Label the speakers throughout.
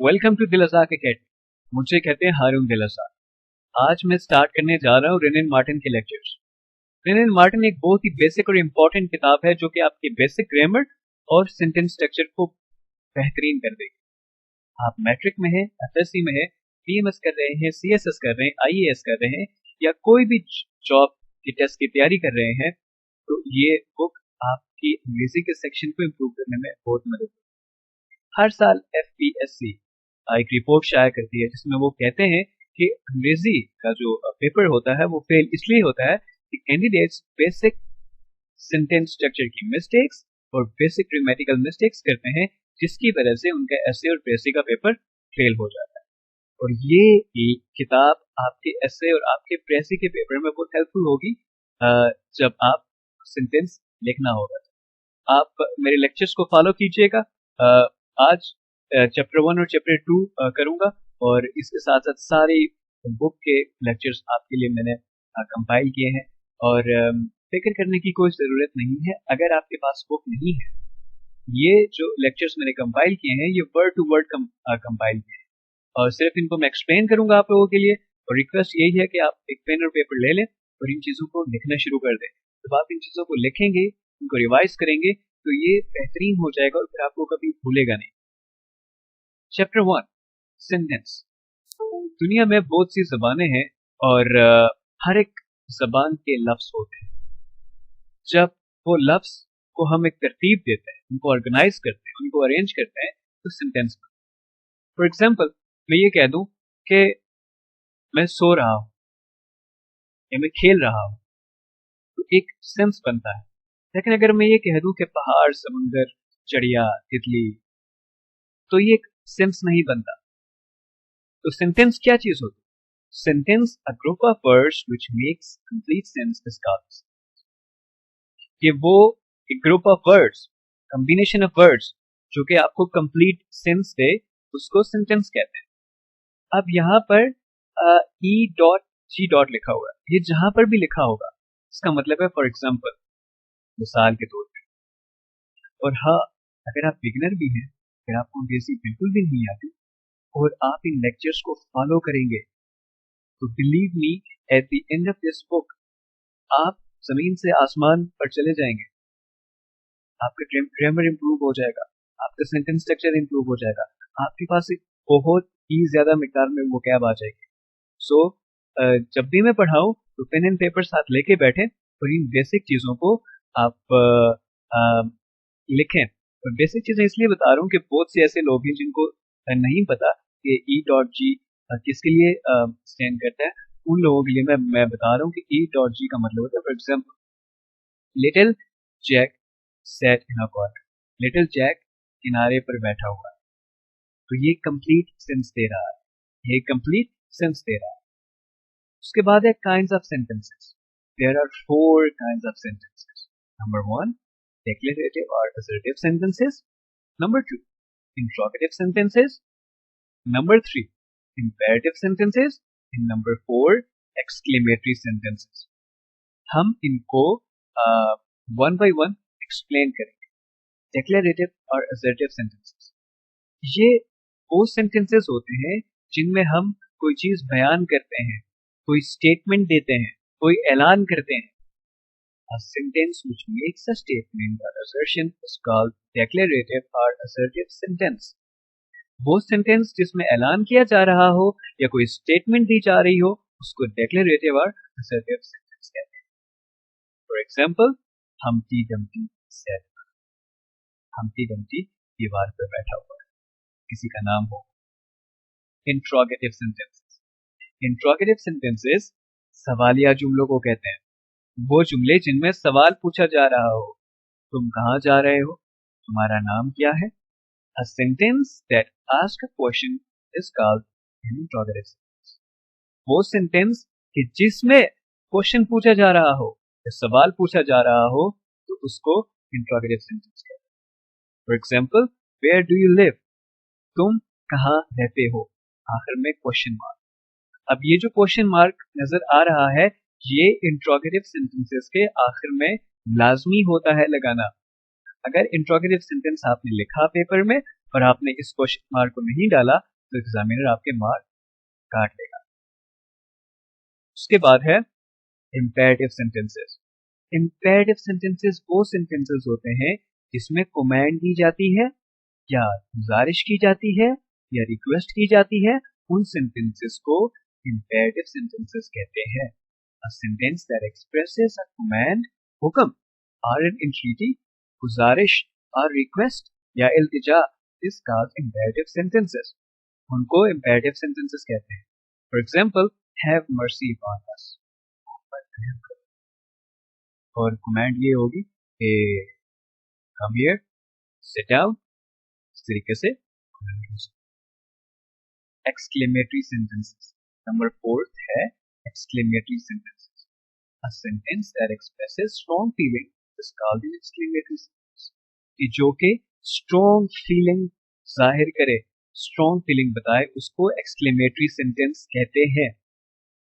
Speaker 1: Welcome to दिलआज़ाद academy. मुझे कहते हैं हारून दिलआज़ाद। आज मैं स्टार्ट करने जा रहा हूँ रेनिन मार्टिन के लेक्चर्स। रेनिन मार्टिन एक बहुत ही बेसिक और इम्पोर्टेंट किताब है जो कि आपके बेसिक ग्रामर और सेंटेंस स्ट्रक्चर को बेहतरीन कर देगी। आप मैट्रिक में हैं, एफएससी में हैं, पीएमएस कर रहे हैं, सीएसएस कर रहे हैं, आईएएस कर रहे हैं या कोई भी जॉब की टेस्ट की तैयारी कर रहे हैं, तो ये बुक आपकी अंग्रेजी के सेक्शन को इम्प्रूव करने में बहुत मदद। हर साल एफपीएससी एक रिपोर्ट शाया करती है जिसमें वो कहते हैं कि अंग्रेजी का जो पेपर होता है वो फेल इसलिए होता है कि कैंडिडेट्स बेसिक सेंटेंस स्ट्रक्चर की मिस्टेक्स और बेसिक ग्रामेटिकल मिस्टेक्स करते हैं, जिसकी वजह से उनका एसे और प्रेसी का पेपर फेल हो जाता है। और ये किताब आपके एसे और आपके प्रेसी के पेपर में बहुत हेल्पफुल होगी जब आप सेंटेंस लिखना होगा। आप मेरे लेक्चर्स को फॉलो कीजिएगा। आज चैप्टर 1 और चैप्टर 2 करूंगा और इसके साथ साथ सारी बुक के लेक्चर्स आपके लिए मैंने कंपाइल किए हैं और फिक्र करने की कोई ज़रूरत नहीं है अगर आपके पास बुक नहीं है। ये जो लेक्चर्स मैंने कंपाइल किए हैं ये वर्ड टू वर्ड कंपाइल किए हैं और सिर्फ इनको मैं एक्सप्लेन करूंगा आप लोगों के लिए। और रिक्वेस्ट यही है कि आप एक पेन और पेपर ले लें और इन चीज़ों को लिखना शुरू कर दें। जब आप इन चीज़ों को लिखेंगे, उनको रिवाइज करेंगे तो ये बेहतरीन हो जाएगा और फिर आपको कभी भूलेगा नहीं। Chapter 1 sentence. दुनिया में बहुत सी ज़बानें हैं और हर एक ज़बान के लफ्ज़ होते हैं। जब वो लफ्ज़ को हम एक तरतीब देते हैं, उनको ऑर्गेनाइज करते हैं, उनको अरेंज करते हैं तो सेंटेंस बनता है। फॉर एग्जाम्पल मैं ये कह दूं कि मैं सो रहा हूं या मैं खेल रहा हूं तो एक सेंस बनता है। लेकिन अगर मैं ये कह दूं कि पहाड़, समुंदर, चिड़िया, तितली, तो ये एक सेंस नहीं बनता। तो सेंटेंस क्या चीज होती है? Sentence a group of words which makes complete sense is called. कि वो एक group of words, combination of words जो कि आपको कंप्लीट सेंस दे, उसको सेंटेंस कहते हैं। अब यहाँ पर ई डॉट जी डॉट लिखा हुआ है, ये जहां पर भी लिखा होगा इसका मतलब है फॉर एग्जाम्पल, मिसाल के तौर पे। और हाँ, अगर आप बिगिनर भी हैं, अगर आपको अंग्रेजी बिल्कुल भी नहीं आती और आप इन लेक्चर्स को फॉलो करेंगे तो believe me, at the end of this book आप जमीन से आसमान पर चले जाएंगे। आपका ग्रामर इंप्रूव हो जाएगा, आपका सेंटेंस स्ट्रक्चर इंप्रूव हो जाएगा, आपके पास एक बहुत ही ज्यादा मिकदार में वोकैब आ जाएगी। सो जब भी मैं पढ़ाऊं तो पेन एंड पेपर साथ लेके बैठें और इन बेसिक चीजों को आप लिखें। और बेसिक चीजें इसलिए बता रहा हूँ कि बहुत से ऐसे लोग हैं जिनको नहीं पता कि ई डॉट जी किसके लिए स्टैंड करता है। उन लोगों के लिए मैं बता रहा हूँ कि ई डॉट जी का मतलब होता है for example, little Jack set in a corner. Little Jack किनारे पर बैठा हुआ है, तो ये कंप्लीट सेंस दे रहा है, ये कंप्लीट सेंस दे रहा है। उसके बाद है kinds of sentences. There are 4 kinds of sentences. Number 1 declarative or assertive sentences, number 2 interrogative sentences, number 3 imperative sentences and number 4 exclamatory sentences। हम इनको वन बाय वन एक्सप्लेन करेंगे। डिक्लेरेटिव और assertive sentences, ये वो सेंटेंसेस होते हैं जिनमें हम कोई चीज बयान करते हैं, कोई स्टेटमेंट देते हैं, कोई ऐलान करते हैं। A sentence which makes a statement or assertion is called declarative or assertive sentence। वो सेंटेंस जिसमें ऐलान किया जा रहा हो या कोई स्टेटमेंट दी जा रही हो उसको declarative और assertive sentence कहते हैं। For example, हमटी Dumpty said. हमटी Dumpty दीवार पर बैठा हुआ है, किसी का नाम हो। Interrogative sentences. इंट्रोगेटिव सेंटेंसेस सवालिया जुमलों को कहते हैं। वो जुमले जिनमें सवाल पूछा जा रहा हो, तुम कहाँ जा रहे हो, तुम्हारा नाम क्या है। A sentence that asks a question is called an interrogative sentence। वो सेंटेंस कि जिसमें क्वेश्चन पूछा जा रहा हो या सवाल पूछा जा रहा हो तो उसको इंट्रोगेटिव सेंटेंस कहते हैं। For example, where do you live, तुम कहाँ रहते हो, आखिर में क्वेश्चन मार्क। अब ये जो क्वेश्चन मार्क नजर आ रहा है ये इंट्रोगेटिव सेंटेंसेस के आखिर में लाजमी होता है लगाना। अगर इंट्रोगेटिव सेंटेंस आपने लिखा पेपर में और आपने इस क्वेश्चन मार्क को नहीं डाला तो एग्जामिनर आपके मार्क काट लेगा। उसके बाद है इम्पेरेटिव सेंटेंसेस। इम्पेरेटिव सेंटेंसेस वो सेंटेंसेस होते हैं जिसमें कमांड दी जाती है या गुजारिश की जाती है या रिक्वेस्ट की जाती है, उन सेंटेंसेस को इम्पेरेटिव सेंटेंसेस कहते हैं। A sentence that expresses a command, हुक्म, or an entreaty, गुजारिश और रिक्वेस्ट या इल्तिजा is called imperative sentences. उनको imperative sentences कहते हैं। For example, have mercy upon us. और command ये होगी कि come here, sit down, इस तरीके से। Exclamatory sentences. Number 4 है exclamatory sentences. A sentence that expresses strong feeling is called an exclamatory sentence. कि जो कि strong feeling जाहिर करे, strong feeling बताए, उसको exclamatory sentence कहते हैं।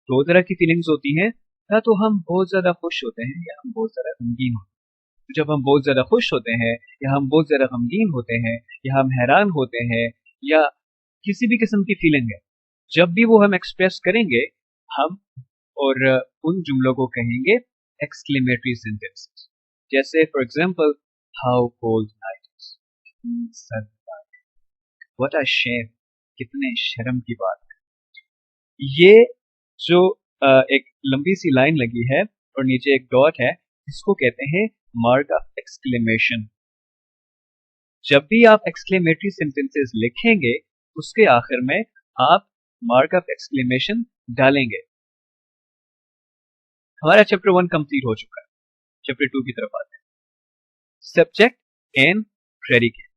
Speaker 1: दो तरह की feelings होती हैं, या तो हम बहुत ज्यादा खुश होते हैं या हम बहुत ज्यादा गमगीन होते हैं। जब हम बहुत ज्यादा खुश होते हैं या हम बहुत ज्यादा गमगीन होते हैं या हम हैरान होते हैं या किसी भी किस्म की फीलिंग है, जब भी वो हम एक्सप्रेस करेंगे, हम और उन जुमलों को कहेंगे एक्सक्लेमेटरी सेंटेंसेस। जैसे for example, how cold night is, what a shame, कितने शर्म की बात है। ये जो एक लंबी सी लाइन लगी है और नीचे एक डॉट है, इसको कहते हैं मार्क ऑफ एक्सक्लेमेशन। जब भी आप एक्सक्लेमेटरी सेंटेंसेस लिखेंगे, उसके आखिर में आप मार्क ऑफ एक्सक्लेमेशन डालेंगे। हमारा चैप्टर 1 कंप्लीट हो चुका है। चैप्टर 2 की तरफ आते हैं। Subject and predicate.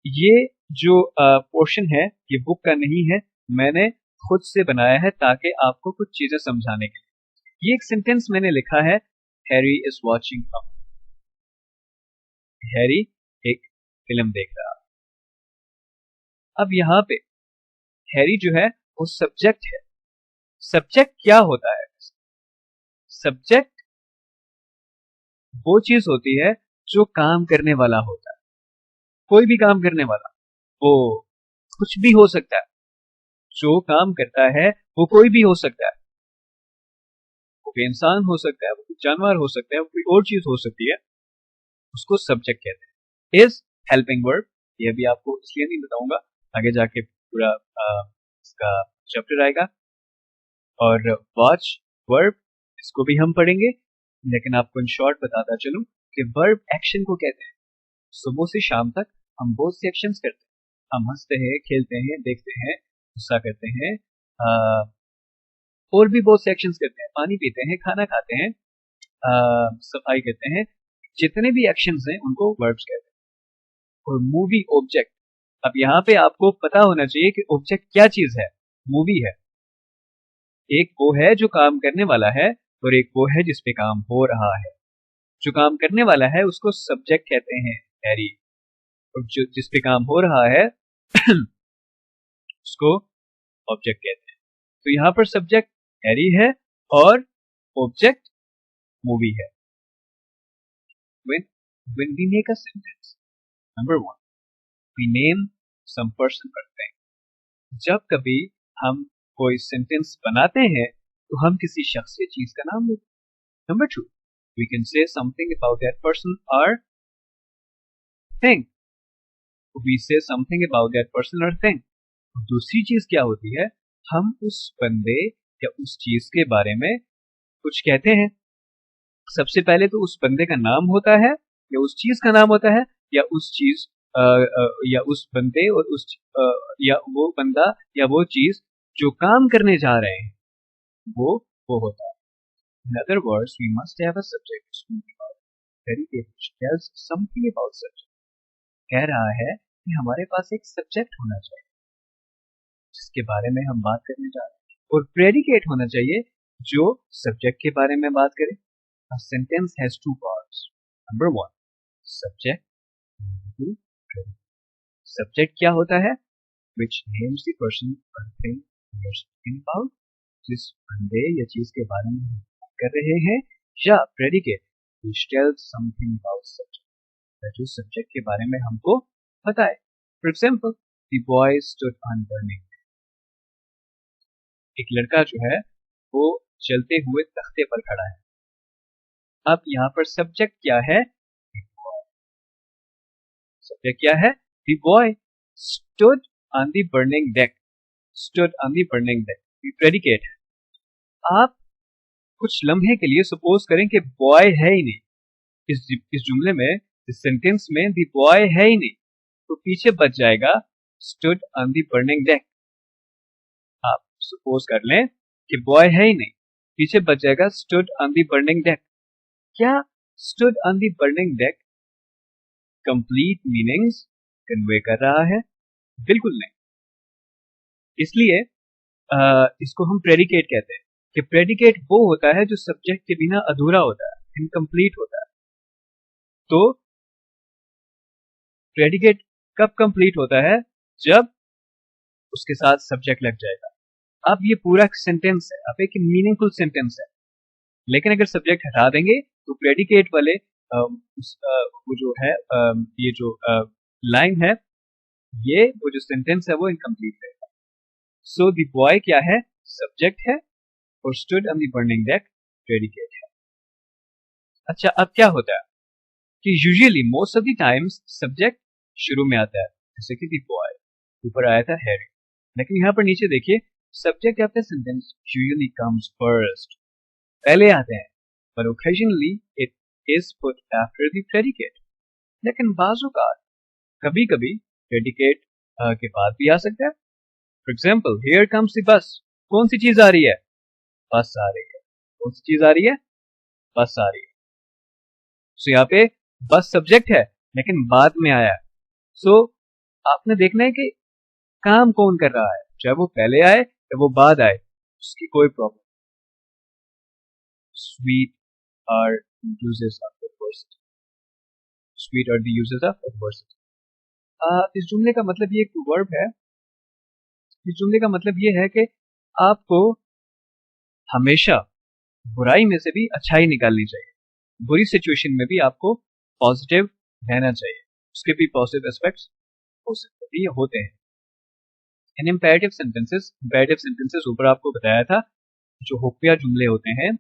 Speaker 1: ये जो पोर्शन है ये बुक का नहीं है, मैंने खुद से बनाया है ताकि आपको कुछ चीजें समझाने के लिए। ये एक सेंटेंस मैंने लिखा है, Harry is watching a movie. Harry एक फिल्म देख रहा। अब यहां पे हैरी जो है वो सब्जेक्ट है। सब्जेक्ट क्या होता है? सब्जेक्ट वो चीज होती है जो काम करने वाला होता है। कोई भी काम करने वाला, वो कुछ भी हो सकता है। जो काम करता है वो कोई भी हो सकता है। वो कोई इंसान हो सकता है, वो कोई जानवर हो सकता है, वो कोई और चीज हो सकती है। उसको सब्जेक्ट कहते हैं। इज हेल्पिंग वर्ब, ये भी आपको इसलिए नहीं बताऊंगा, आगे जाके पूरा इसका चैप्टर आएगा। और वॉच वर्ब, इसको भी हम पढ़ेंगे, लेकिन आपको इन शॉर्ट बताता चलूं कि वर्ब एक्शन को कहते हैं। सुबह से शाम तक हम बहुत से एक्शंस करते हैं। हम हंसते हैं, खेलते हैं, देखते हैं, गुस्सा करते हैं, और भी बहुत से एक्शंस करते हैं। पानी पीते हैं, खाना खाते हैं, सफाई करते हैं। जितने भी एक्शंस हैं उनको वर्ब्स कहते हैं। और मूवी ऑब्जेक्ट, अब यहाँ पे आपको पता होना चाहिए कि ऑब्जेक्ट क्या चीज है। मूवी है, एक वो है जो काम करने वाला है और एक वो है जिसपे काम हो रहा है। जो काम करने वाला है उसको सब्जेक्ट कहते हैं, हैरी, और जो जिसपे काम हो रहा है उसको ऑब्जेक्ट कहते हैं। तो यहाँ पर सब्जेक्ट हैरी है और ऑब्जेक्ट मूवी है। when we make a sentence, number 1, we name some person or thing. जब कभी हम कोई सेंटेंस बनाते हैं तो हम किसी शख्स या चीज का नाम लेते हैं। Number 2, we can say something about that person or thing. We say something about that person or thing. दूसरी चीज क्या होती है, हम उस बंदे या उस चीज के बारे में कुछ कहते हैं। सबसे पहले तो उस बंदे का नाम होता है या उस चीज का नाम होता है, या उस चीज या उस बंदे और या वो बंदा या वो चीज जो काम करने जा रहे हैं, वो होता है। In other words, we must have a subject to speak about. Predicate which tells something about subject. कह रहा है कि हमारे पास एक सब्जेक्ट होना चाहिए जिसके बारे में हम बात करने जा रहे हैं, और प्रेडिकेट होना चाहिए जो सब्जेक्ट के बारे में बात करे। A sentence has two parts. Number 1, subject. Number 2, predicate. Subject क्या होता है? Which names the person or thing we are speaking about. जिस बंदे या चीज के बारे में हम बात कर रहे हैं, या predicate which tells something about subject, जो सब्जेक्ट के बारे में हमको बताए। For example, the boy stood on burning. एक लड़का जो है वो जलते हुए तख्ते पर खड़ा है। अब यहाँ पर सब्जेक्ट क्या है? सब्जेक्ट क्या है? The boy stood on the burning deck. Stood on the burning deck predicate है। आप कुछ लम्हे के लिए सपोज करें कि बॉय है ही नहीं, इस जुमले में, इस सेंटेंस में द बॉय है ही नहीं, तो पीछे बच जाएगा stood on the burning deck. आप सपोज कर लें कि बॉय है ही नहीं, पीछे बच जाएगा stood on the burning deck. क्या stood on the burning deck complete meanings convey कर रहा है? बिल्कुल नहीं। इसलिए इसको हम प्रेडिकेट कहते हैं कि प्रेडिकेट वो होता है जो सब्जेक्ट के बिना अधूरा होता है, इनकम्प्लीट होता है। तो प्रेडिकेट कब कंप्लीट होता है? जब उसके साथ सब्जेक्ट लग जाएगा। अब ये पूरा सेंटेंस है, अब एक मीनिंगफुल सेंटेंस है, लेकिन अगर सब्जेक्ट हटा देंगे तो प्रेडिकेट वाले वो जो है ये जो लाइन है, ये वो जो सेंटेंस है वो इनकम्प्लीट रहेगा। सो द बॉय क्या है? सब्जेक्ट है, और stood on the burning deck predicate है। अच्छा, अब क्या होता है कि usually most of the times subject शुरू में आता है, जैसे कि द बॉय, ऊपर आया था हैरी, लेकिन यहाँ पर नीचे देखिए subject of the sentence usually comes first, पहले आते हैं, पर occasionally it is put after the predicate. लेकिन बाज़-औक़ात कभी कभी प्रेडिकेट के बाद भी आ सकता है। For example, here comes the bus. कौन सी चीज आ रही है? बस आ रही है। कौन सी चीज आ रही है? बस आ रही है। सो यहाँ पे बस सब्जेक्ट है लेकिन बाद में आया है। सो आपने देखना है कि काम कौन कर रहा है, चाहे वो पहले आए या वो बाद आए, उसकी कोई problem. Sweet are uses of adversity. Sweet are the uses of adversity. इस जुमले का मतलब ये एक वर्ब है। इस जुमले का मतलब ये है कि आपको हमेशा बुराई में से भी अच्छाई निकालनी चाहिए। बुरी सिचुएशन में भी आपको पॉजिटिव रहना चाहिए, उसके भी पॉजिटिव एस्पेक्ट्स हो सकते हैं, ये होते हैं। इन इंपेरेटिव सेंटेंसेस ऊपर आपको बताया था, जो होपिया जुमले होते हैं,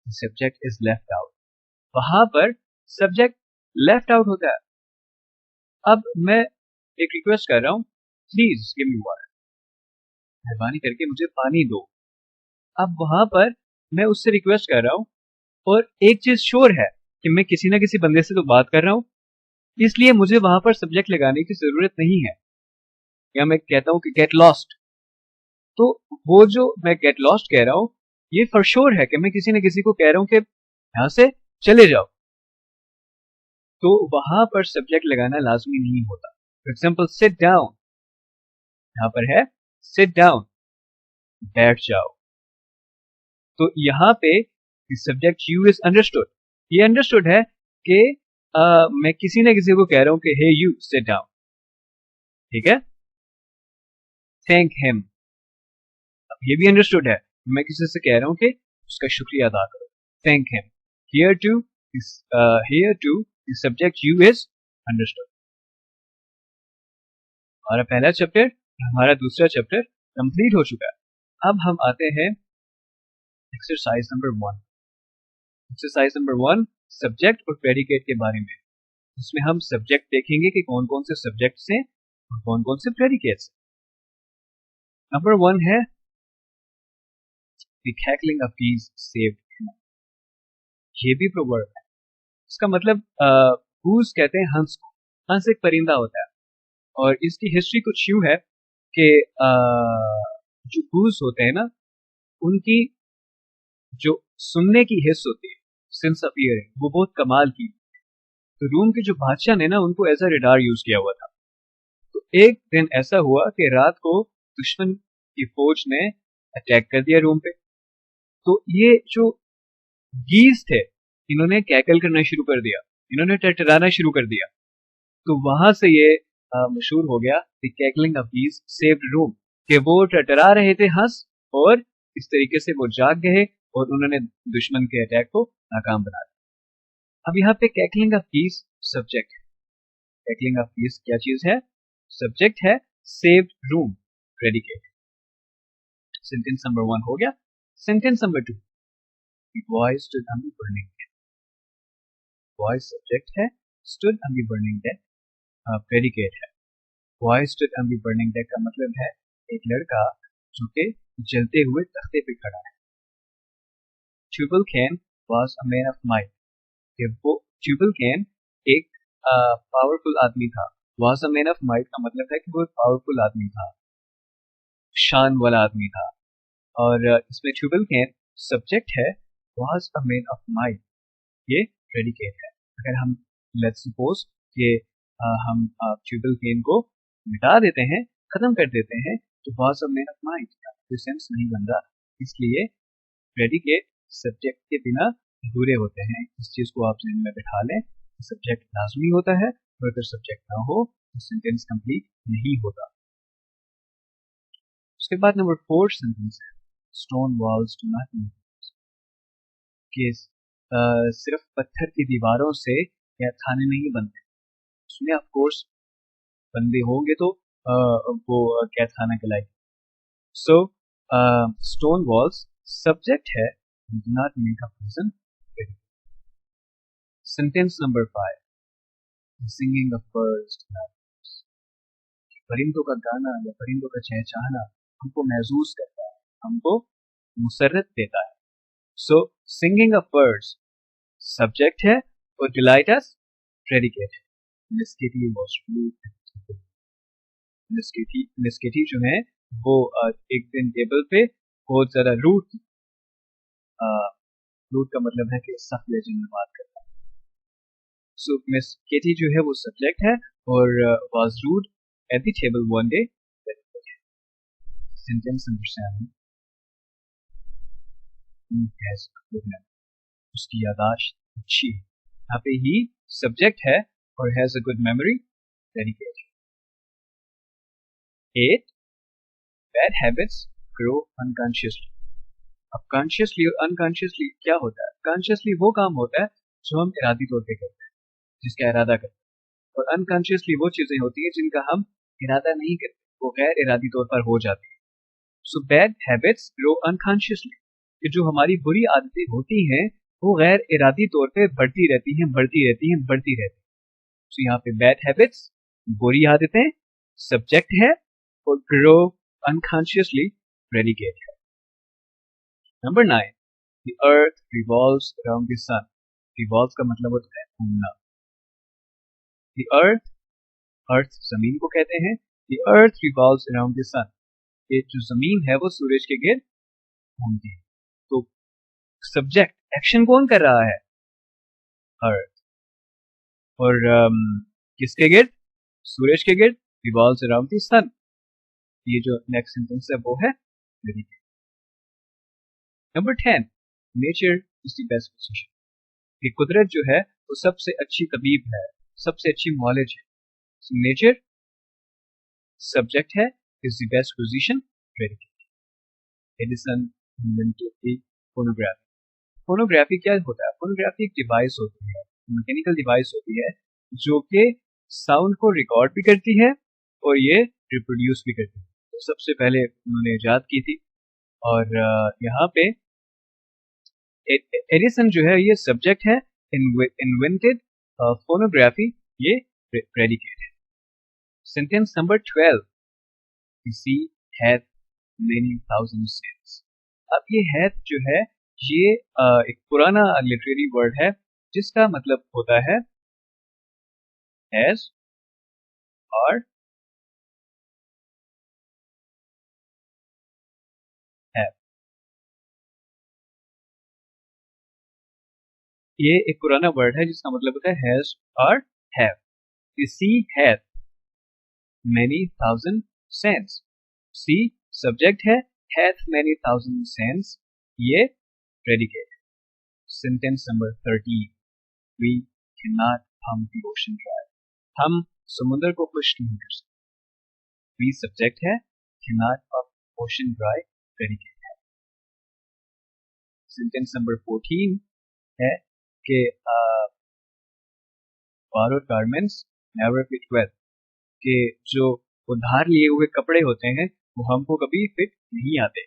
Speaker 1: सब्जेक्ट इज लेफ्ट आउट, वहां पर सब्जेक्ट लेफ्ट आउट होता है। अब मैं एक रिक्वेस्ट कर रहा हूं, प्लीज गिव मी वाटर, मेहरबानी करके मुझे पानी दो। अब वहां पर मैं उससे रिक्वेस्ट कर रहा हूं, और एक चीज श्योर है कि मैं किसी ना किसी बंदे से तो बात कर रहा हूं, इसलिए मुझे वहां पर सब्जेक्ट लगाने की जरूरत नहीं है। या मैं कहता हूं कि गेट लॉस्ट, तो वो जो मैं गेट लॉस्ट कह रहा हूं, ये फॉर श्योर है कि मैं किसी न किसी को कह रहा हूं कि यहां से चले जाओ, तो वहां पर सब्जेक्ट लगाना लाजमी नहीं होता। फॉर एग्जाम्पल, सिट डाउन, यहां पर है सिट डाउन, बैठ जाओ, तो यहां पे सब्जेक्ट यू इज अंडरस्टूड। ये अंडरस्टूड है कि मैं किसी न किसी को कह रहा हूं कि हे यू सिट डाउन, ठीक है। थैंक हिम, अब ये भी अंडरस्टूड है, मैं किसी से कह रहा हूं कि उसका शुक्रिया अदा करो, thank him. Here too subject you is understood. हमारा पहला चैप्टर, हमारा दूसरा चैप्टर कंप्लीट हो चुका है। अब हम आते हैं exercise number 1। Exercise number 1 subject और प्रेडिकेट के बारे में। इसमें हम सब्जेक्ट देखेंगे कि कौन कौन से सब्जेक्ट्स हैं और कौन कौन से प्रेडिकेट्स। नंबर 1 है The cackling of geese saved him। ये भी प्रोवर्ब है। इसका मतलब गूस कहते हैं हंस को। हंस एक परिंदा होता है, और इसकी हिस्ट्री कुछ यूं है कि जो गूस होते हैं ना, उनकी जो सुनने की हिस्स होती है, सेंस ऑफ हियरिंग, वो बहुत कमाल की। तो रूम के जो बादशाह ने ना उनको एज अ रेडार यूज किया हुआ था। तो एक दिन ऐसा हुआ कि रात को दुश्मन की फौज ने अटैक कर दिया रूम पे। तो ये जो गीज थे, इन्होंने कैकल करना शुरू कर दिया, इन्होंने टरटराना शुरू कर दिया। तो वहां से ये मशहूर हो गया द कैकलिंग ऑफ गीज सेव्ड रूम, कि वो टरटरा रहे थे हंस, और इस तरीके से वो जाग गए और उन्होंने दुश्मन के अटैक को नाकाम बना दिया। अब यहाँ पे कैकलिंग ऑफ गीज सब्जेक्ट है। कैकलिंग ऑफ गीज क्या चीज है? सब्जेक्ट है saved room, predicate. Sentence number 1 हो गया। Sentence number 2, The boy stood on the burning deck. Boy subject है, stood on the burning deck predicate है। Boy stood on the burning deck का मतलब है एक लड़का जो कि जलते हुए तख्ते पे खड़ा है। Tubal-Cain was a man of might. वो Tubal-Cain एक पावरफुल आदमी था। Was a man of might का मतलब है कि वो एक पावरफुल आदमी था, शान वाला आदमी था। और इसमें Tubal-Cain सब्जेक्ट है, was a man of might, ये प्रेडिकेट है। अगर हम लेट्स सपोज कि हम Tubal-Cain को मिटा देते हैं, खत्म कर देते हैं, तो was a man of might का कोई सेंस नहीं बन रहा। इसलिए प्रेडिकेट सब्जेक्ट के बिना अधूरे होते हैं। इस चीज को आप ज़हन में बिठा लें। सब्जेक्ट लाजमी होता है और अगर सब्जेक्ट ना हो तो सेंटेंस कंप्लीट नहीं होता। उसके बाद नंबर 4 सेंटेंस है, stone walls do not move. कि सिर्फ पत्थर की दीवारों से या खाने नहीं बनते। उसमें ऑफ कोर्स बंदे होंगे तो वो कैद खाना कहलाएगी। सो स्टोन वॉल्स सब्जेक्ट है, do not make a person ready. Sentence number 5, the singing of birds to happiness. परिंदों का गाना या परिंदों का चहचहाना हमको महसूस करता है, हमको मुसर्रत देता है। So singing of birds subject है और delight us predicate है। Miss Kitty was rude. Miss Kitty जो है वो एक दिन टेबल पे बहुत ज्यादा रूड थी। रूड का मतलब है कि सख्त लहजे में बात करना। सो मिस केटी जो है वो सब्जेक्ट है और was rude at the table one day. Sentence number 7, he has a good memory. उसकी यादाश्त अच्छी है। यहाँ पे ही सब्जेक्ट है और has a good memory, dedicate. 8, bad habits grow unconsciously. अब कॉन्शियसली और अनकॉन्शियसली क्या होता है? कॉन्शियसली वो काम होता है जो हम इरादी तौर पे करते हैं, जिसका इरादा करते हैं, और अनकॉन्शियसली वो चीजें होती हैं जिनका हम इरादा नहीं करते, वो गैर इरादी तौर पर हो जाती है। So bad habits grow unconsciously, कि जो हमारी बुरी आदतें होती हैं वो गैर इरादी तौर पे बढ़ती रहती हैं, बढ़ती रहती हैं, बढ़ती रहती हैं। सो यहाँ पे बैड हैबिट्स बुरी आदतें सब्जेक्ट है और ग्रो अनकॉन्शियसली प्रेडिकेट है। Number 9, the earth revolves around the sun. Revolve का मतलब होता है घूमना। The earth जमीन को कहते हैं। The earth revolves around the sun. ये जो जमीन है वो सूरज के गिर्द घूमती है। तो सब्जेक्ट एक्शन कौन कर रहा है? अर्थ। और किसके गिर्द? सूरज के गिर्द। revolves around the sun. ये जो नेक्स्ट सेंटेंस है वो है predicate. Number 10, nature is the best physician. कि कुदरत जो है वो सबसे अच्छी तबीब है, सबसे अच्छी मौलिज है। So, nature सब्जेक्ट है, is the best physician, predicate. Edison invented the phonograph. Phonography क्या होता है? फोनोग्राफी एक डिवाइस होती है, मैकेनिकल डिवाइस होती है जो कि साउंड को रिकॉर्ड भी करती है और ये रिप्रोड्यूस भी करती है। तो सबसे पहले उन्होंने इजाद की थी और यहाँ पे एडिसन जो है ये सब्जेक्ट है, इन्वेंटेड फोनोग्राफी ये प्रेडिकेट है। Sentence number 12, the sea hath many thousand sails. अब ये hath जो है ये एक पुराना लिटरेरी वर्ड है जिसका मतलब होता है has और have। ये एक पुराना वर्ड है जिसका मतलब होता है has और have। The sea hath many thousand sails. sea subject है, hath many thousand sails ये predicate। Sentence number 13, we cannot pump the ocean dry. हम समुद्र को खुश्क नहीं कर सकते। we सब्जेक्ट है, cannot pump ocean dry predicate है। Sentence number 14 है कि borrowed garments never fit well, कि जो उधार लिए हुए कपड़े होते हैं वो हमको कभी फिट नहीं आते।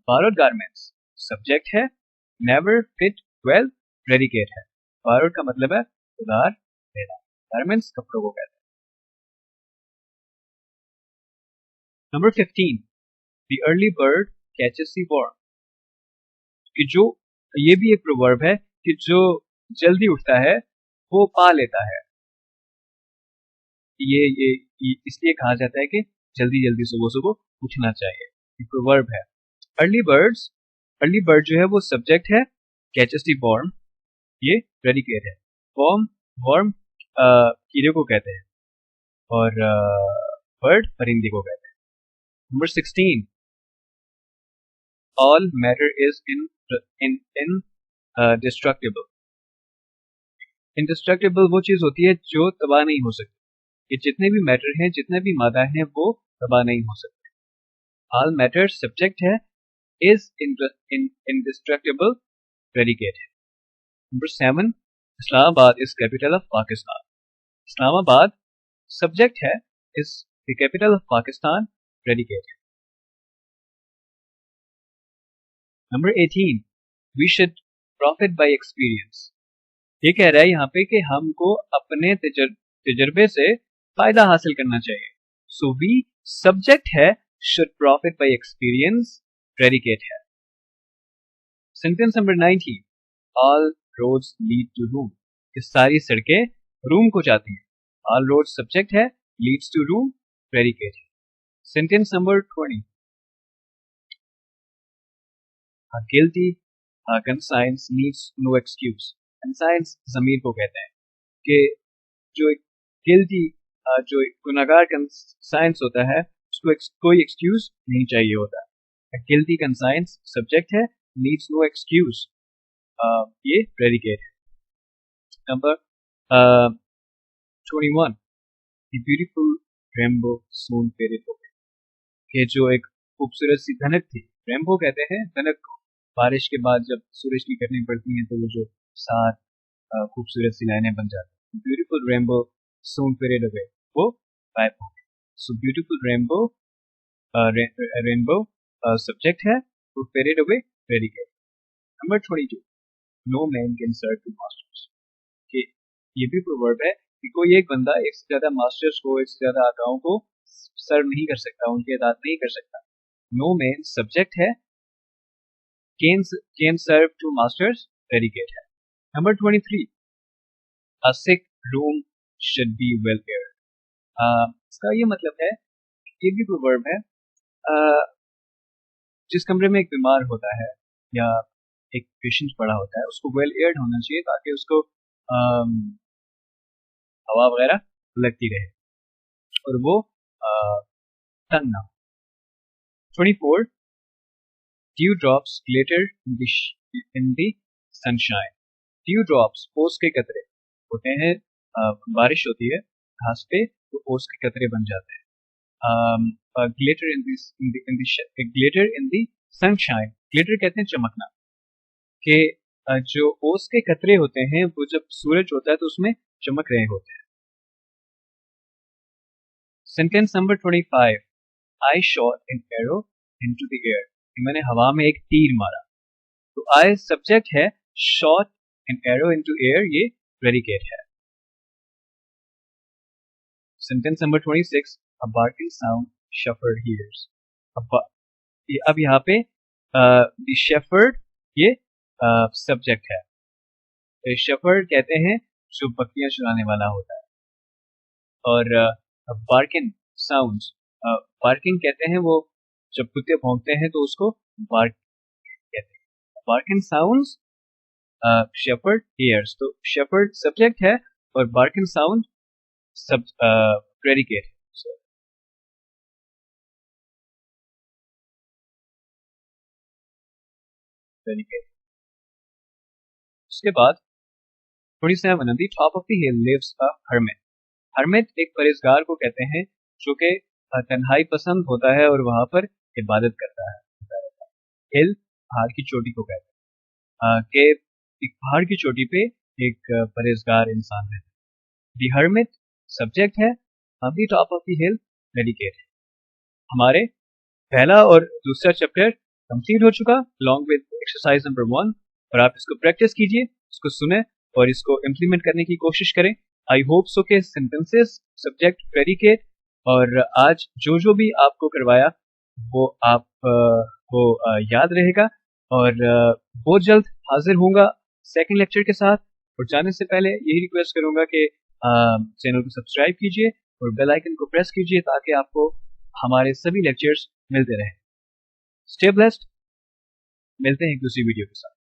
Speaker 1: borrowed garments सब्जेक्ट है, never fit well प्रेडिकेट है। borrowed का मतलब है उधार लेना, garments कपड़ों को कहते हैं। Number 15 the early bird catches the worm कि जो ये भी एक प्रोवर्ब है कि जो जल्दी उठता है वो पा लेता है। ये इसलिए कहा जाता है कि जल्दी जल्दी सुबह सुबह उठना चाहिए, ये प्रोवर्ब है। अर्ली बर्ड जो है वो सब्जेक्ट है, कैचेस द वर्म ये प्रेडिकेट है। वर्म कीड़े को कहते हैं और बर्ड परिंदे को कहते हैं। Number 16 all matter is destructible. Indestructible वो चीज होती है जो तबाह नहीं हो सकती। ये जितने भी मैटर हैं, जितने भी मादा हैं, वो तबाह नहीं हो सकते। ऑल मैटर सब्जेक्ट है, इज इंडिस्ट्रक्टिबल प्रेडिकेट है। Number 7 Islamabad is capital of Pakistan. Islamabad subject है, is the capital of Pakistan predicate है। Number 18 we should profit by experience. ये कह रहा है यहाँ पे कि हमको अपने तजर्बे से फायदा हासिल करना चाहिए। सो वी सब्जेक्ट है, should profit by experience predicate है। Sentence number 19 all roads lead to Rome. ये सारी सड़कें रूम को जाती हैं। ऑल रोड सब्जेक्ट है, लीड्स टू रूम प्रेडिकेट है। Sentence number 20 guilty conscience needs no excuse. Conscience जमीर को कहते हैं कि जो गिल्टी जो गुनाहगार कंसाइंस होता है उसको कोई एक्सक्यूज नहीं चाहिए होता। गिल्टी कंसाइंस सब्जेक्ट है, नीड्स नो एक्सक्यूज ये प्रेडिकेट है। नंबर 21 ब्यूटीफुल रेनबो सून फेडेड अवे। कि जो एक खूबसूरत सी धनक थी, रेनबो कहते हैं धनक को, बारिश के बाद जब सूरज की किरणें पड़ती हैं तो वो जो सात खूबसूरत सी लाइनें बन जाती हैं। ब्यूटीफुल रेनबो सून फेडेड अवे वो गायब हो गई। सो ब्यूटीफुल रेनबो सब्जेक्ट है, वो faded away predicate. Number 22 no man can serve two masters. कि ये भी प्रोवर्ब है कि कोई एक बंदा एक से ज्यादा मास्टर्स को, एक से ज्यादा आकाओं को सर्व नहीं कर सकता, उनकी अदात नहीं कर सकता। नो मैन सब्जेक्ट है, can serve two masters predicate है। Number 23 a sick room should be well aired। इसका ये मतलब है, ये भी प्रोवर्ब है, जिस कमरे में एक बीमार होता है या एक पेशेंट पड़ा होता है उसको वेल एयर्ड होना चाहिए ताकि उसको हवा वगैरह लगती रहे और वो तंग ना हो। 24 due drops glitter in the sunshine. Due drops ओस के कतरे होते हैं, बारिश होती है घास पे तो ओस के कतरे बन जाते हैं। Glitter in the sunshine, glitter कहते हैं चमकना, कि जो ओस के कतरे होते हैं वो जब सूरज होता है तो उसमें चमक रहे होते हैं। Sentence number 25 I shot an arrow into the air. मैंने हवा में एक तीर मारा। तो आई सब्जेक्ट है, shot an arrow into air ये प्रेडिकेट है। Sentence number 26 a barking sound shepherd hears। अब यहाँ पे the shepherd ये सब्जेक्ट है। शेफर्ड कहते हैं जो बकरियां चुराने वाला होता है, और बार्किंग साउंड्स, बार्किंग कहते हैं वो जब कुत्ते भौंकते हैं तो उसको बार्क कहते हैं। Barking sounds shepherd hears. तो शेफर्ड सब्जेक्ट है और बार्किंग साउंड सब प्रेडिकेट है। उसके बाद 27 on the top of the hill lives a hermit। Hermit एक परहेजगार को कहते हैं जो कि तन्हाई पसंद होता है और वहां पर इबादत करता है। हिल पहाड़ की चोटी को कहते हैं, कि एक पहाड़ की चोटी पे एक परहेजगार इंसान रहता है। द हर्मिट सब्जेक्ट है, on the top of the hill predicate. हमारे पहला और दूसरा चैप्टर कंप्लीट हो चुका अलॉन्ग विद एक्सरसाइज नंबर 1, और आप इसको प्रैक्टिस कीजिए, इसको सुने और इसको इम्प्लीमेंट करने की कोशिश करें। आई होप सो के सेंटेंसेस, सब्जेक्ट, प्रेडिकेट और आज जो भी आपको करवाया वो आप को याद रहेगा, और बहुत जल्द हाजिर होऊंगा सेकंड लेक्चर के साथ। और जाने से पहले यही रिक्वेस्ट करूंगा कि चैनल को सब्सक्राइब कीजिए और बेल आइकन को प्रेस कीजिए ताकि आपको हमारे सभी लेक्चर्स मिलते रहे। स्टे ब्लेस्ड, मिलते हैं दूसरी वीडियो के साथ।